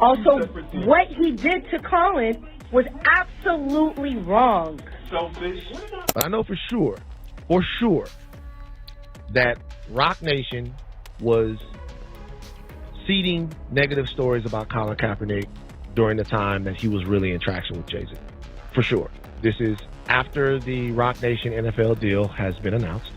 Also, what he did to Colin was absolutely wrong. Selfish. But I know for sure, that Rock Nation was seeding negative stories about Colin Kaepernick during the time that he was really in traction with Jay-Z. For sure. This is after the Rock Nation NFL deal has been announced.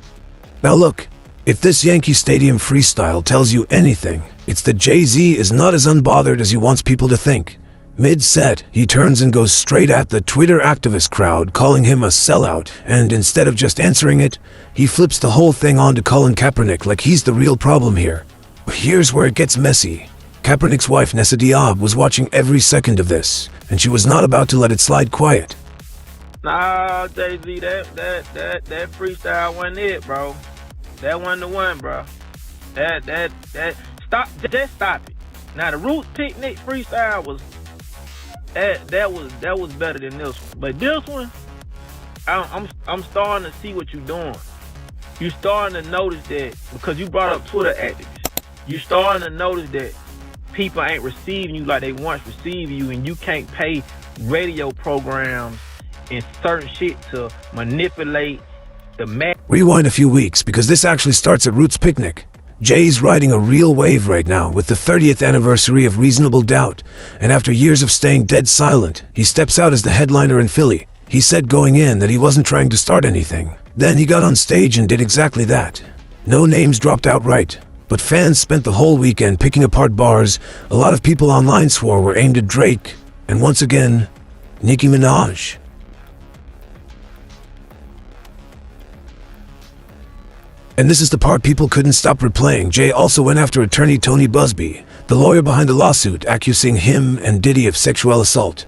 Now look, if this Yankee Stadium freestyle tells you anything, it's that Jay-Z is not as unbothered as he wants people to think. Mid-set, he turns and goes straight at the Twitter activist crowd, calling him a sellout, and instead of just answering it, he flips the whole thing onto Colin Kaepernick like he's the real problem here. But here's where it gets messy. Kaepernick's wife, Nessa Diab, was watching every second of this, and she was not about to let it slide quiet. Nah, Jay-Z, that freestyle wasn't it, bro. That wasn't the one, bro. Just stop it. Now the Roots Picnic freestyle was that was better than this one. But this one, I'm starting to see what you're doing. You starting to notice that because you brought up Twitter activists. You starting to notice that people ain't receiving you like they once received you, and you can't pay radio programs and certain shit to manipulate the man. Rewind a few weeks, because this actually starts at Roots Picnic. Jay's riding a real wave right now with the 30th anniversary of Reasonable Doubt, and after years of staying dead silent, he steps out as the headliner in Philly. He said going in that he wasn't trying to start anything. Then he got on stage and did exactly that. No names dropped outright, but fans spent the whole weekend picking apart bars a lot of people online swore were aimed at Drake, and once again, Nicki Minaj. And this is the part people couldn't stop replaying. Jay also went after attorney Tony Busby, the lawyer behind the lawsuit, accusing him and Diddy of sexual assault.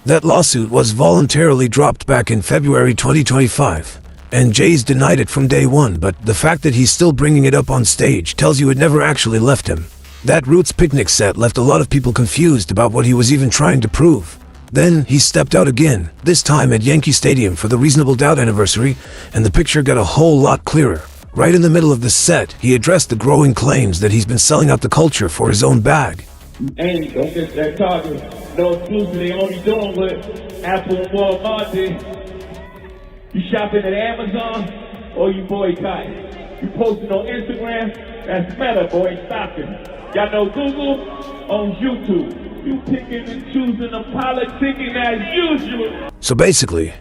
That lawsuit was voluntarily dropped back in February 2025, and Jay's denied it from day one, but the fact that he's still bringing it up on stage tells you it never actually left him. That Roots Picnic set left a lot of people confused about what he was even trying to prove. Then he stepped out again, this time at Yankee Stadium for the Reasonable Doubt anniversary, and the picture got a whole lot clearer. Right in the middle of the set, he addressed the growing claims that he's been selling out the culture for his own bag. Hey, don't get that target. No exclusive, they only doing what Apple and Walmart did. You shopping at Amazon or you boycott? You posting on Instagram? That's Meta, boy, stop it. Y'all know Google owns YouTube. You picking and choosing and politicking as usual. So basically,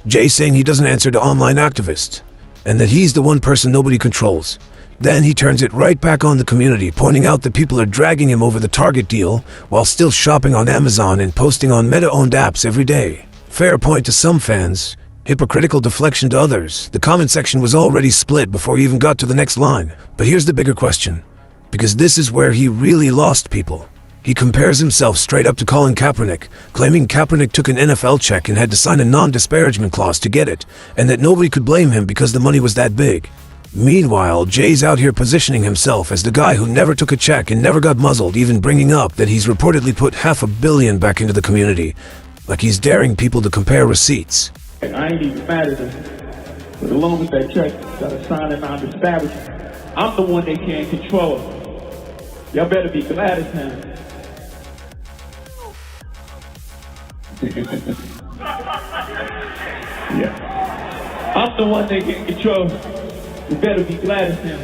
Jay's saying he doesn't answer to online activists, and that he's the one person nobody controls. Then he turns it right back on the community, pointing out that people are dragging him over the Target deal while still shopping on Amazon and posting on Meta-owned apps every day. Fair point to some fans, hypocritical deflection to others. The comment section was already split before he even got to the next line. But here's the bigger question, because this is where he really lost people. He compares himself straight up to Colin Kaepernick, claiming Kaepernick took an NFL check and had to sign a non-disparagement clause to get it, and that nobody could blame him because the money was that big. Meanwhile, Jay's out here positioning himself as the guy who never took a check and never got muzzled, even bringing up that he's reportedly put $500 million back into the community, like he's daring people to compare receipts. I ain't even mad at them. But as long as that check got a sign of non-disparagement, I'm the one they can't control. Y'all better be glad as hell. Yeah. I'm the one they can't control. You better be glad as him.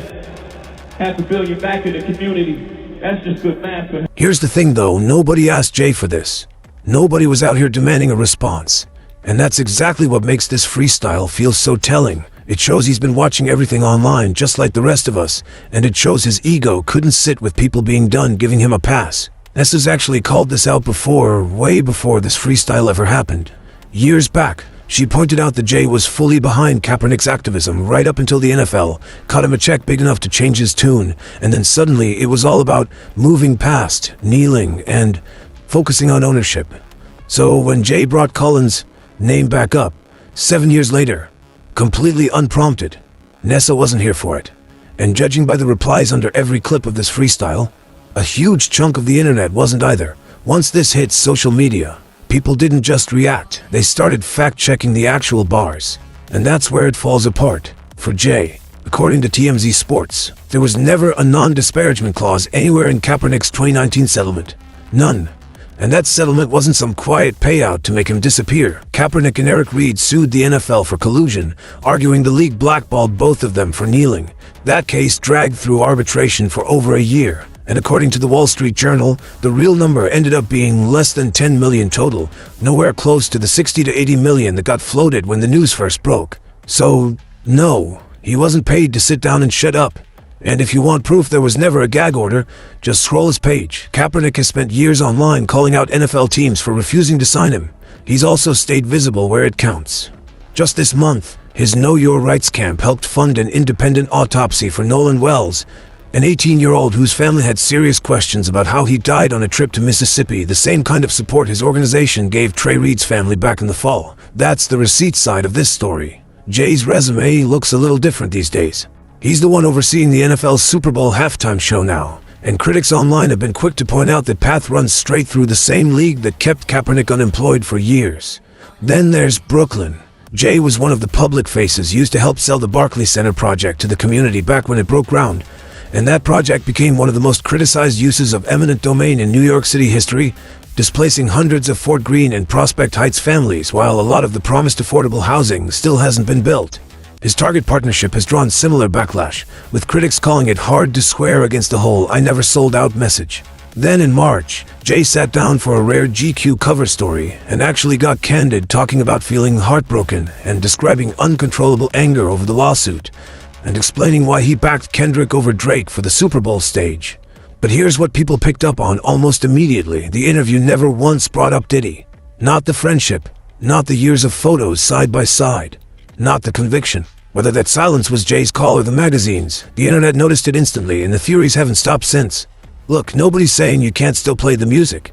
$500 million back in the community. That's just good math for him. Here's the thing though, nobody asked Jay for this. Nobody was out here demanding a response. And that's exactly what makes this freestyle feel so telling. It shows he's been watching everything online just like the rest of us, and it shows his ego couldn't sit with people being done giving him a pass. Nessa's actually called this out before, way before this freestyle ever happened. Years back, she pointed out that Jay was fully behind Kaepernick's activism right up until the NFL cut him a check big enough to change his tune, and then suddenly it was all about moving past, kneeling, and focusing on ownership. So when Jay brought Colin's name back up, 7 years later, completely unprompted, Nessa wasn't here for it. And judging by the replies under every clip of this freestyle, a huge chunk of the internet wasn't either. Once this hit social media, people didn't just react, they started fact-checking the actual bars. And that's where it falls apart. for Jay. According to TMZ Sports, there was never a non-disparagement clause anywhere in Kaepernick's 2019 settlement. None. And that settlement wasn't some quiet payout to make him disappear. Kaepernick and Eric Reid sued the NFL for collusion, arguing the league blackballed both of them for kneeling. That case dragged through arbitration for over a year, and according to the Wall Street Journal, the real number ended up being less than 10 million total, nowhere close to the 60 to 80 million that got floated when the news first broke. So, no, he wasn't paid to sit down and shut up. And if you want proof there was never a gag order, just scroll his page. Kaepernick has spent years online calling out NFL teams for refusing to sign him. He's also stayed visible where it counts. Just this month, his Know Your Rights camp helped fund an independent autopsy for Nolan Wells, an 18-year-old whose family had serious questions about how he died on a trip to Mississippi, the same kind of support his organization gave Trey Reed's family back in the fall. That's the receipt side of this story. Jay's resume looks a little different these days. He's the one overseeing the NFL's Super Bowl halftime show now, and critics online have been quick to point out that path runs straight through the same league that kept Kaepernick unemployed for years. Then there's Brooklyn. Jay was one of the public faces used to help sell the Barclays Center project to the community back when it broke ground, and that project became one of the most criticized uses of eminent domain in New York City history, displacing hundreds of Fort Greene and Prospect Heights families while a lot of the promised affordable housing still hasn't been built. His Target partnership has drawn similar backlash, with critics calling it hard to square against the whole "I never sold out" message. Then in March, Jay sat down for a rare GQ cover story and actually got candid, talking about feeling heartbroken and describing uncontrollable anger over the lawsuit, and explaining why he backed Kendrick over Drake for the Super Bowl stage. But here's what people picked up on almost immediately. The interview never once brought up Diddy. Not the friendship, not the years of photos side by side, not the conviction. Whether that silence was Jay's call or the magazines, the internet noticed it instantly, and the furies haven't stopped since. Look, nobody's saying you can't still play the music,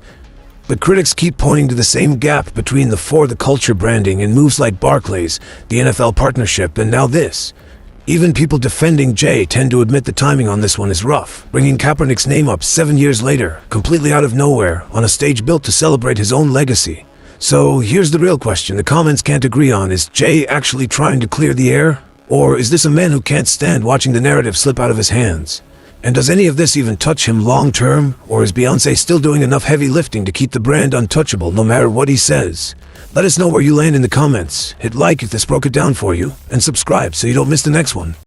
but critics keep pointing to the same gap between the For the Culture branding and moves like Barclays, the NFL partnership, and now this. Even people defending Jay tend to admit the timing on this one is rough, bringing Kaepernick's name up 7 years later, completely out of nowhere, on a stage built to celebrate his own legacy. So here's the real question the comments can't agree on. Is Jay actually trying to clear the air? Or is this a man who can't stand watching the narrative slip out of his hands? And does any of this even touch him long term? Or is Beyoncé still doing enough heavy lifting to keep the brand untouchable no matter what he says? Let us know where you land in the comments. Hit like if this broke it down for you, and subscribe so you don't miss the next one.